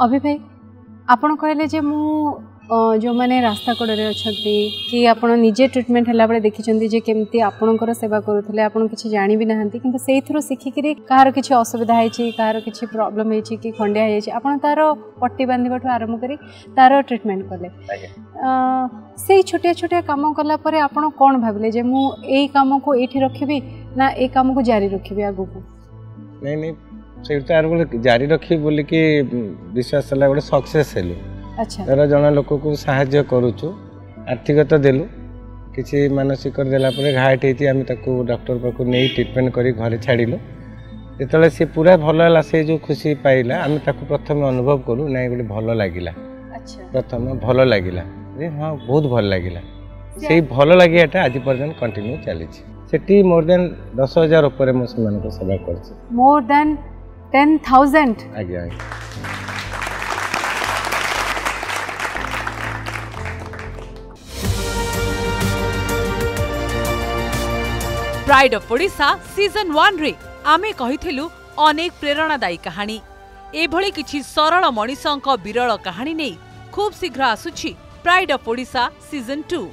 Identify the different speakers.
Speaker 1: अभी भाई आपण कहले जे मु जो मैंने रास्ता कड़े अच्छा कि आप निजे ट्रिटमेंट है बेले देखी जे केमती आपणकर सेवा करुले आप किसी जानी भी ना कि से शिखिकी कहार किसी असुविधा है कहार किसी प्रोब्लेम है कि खंडिया है तार पट्टी बांधा आरंभ कर तार ट्रिटमेंट कले से छोटिया छोटिया कम कलापर आप कौन भाविले जे मुझे कम को ये रखी ना ये कम को जारी रखी आगू को
Speaker 2: नहीं नहीं से जारी रखी बोल कि विश्वास है गोटे सक्सेस हेलु
Speaker 1: अच्छा
Speaker 2: तार जन लोक को साहाय्य करुचु आर्थिकता देलु किसी मानसिक देला घाट होती आम डॉक्टर पाक नहीं ट्रिटमेंट कर घरे छाड़िलु जो सी पूरा भल है से जो खुशी पाइला आम प्रथम अनुभव करूँ ना गोटे भल लगिला प्रथम भल लगिला हाँ बहुत भल लगिला से भल लगियाटा आज पर्यटन कंटिन्यू चली मोर देन 10,000 उपर मुझे सेवा कर
Speaker 1: मोर देन 10,000
Speaker 2: आज्ञा
Speaker 3: प्राइड ऑफ ओडिशा सीजन 1 रे आमे कहिथिलु अनेक प्रेरणादायी कहानी एभली किछि सरल मनीषक विरल कहानी नै खूब शीघ्र आसुछि प्राइड ऑफ ओडिशा सीजन 2।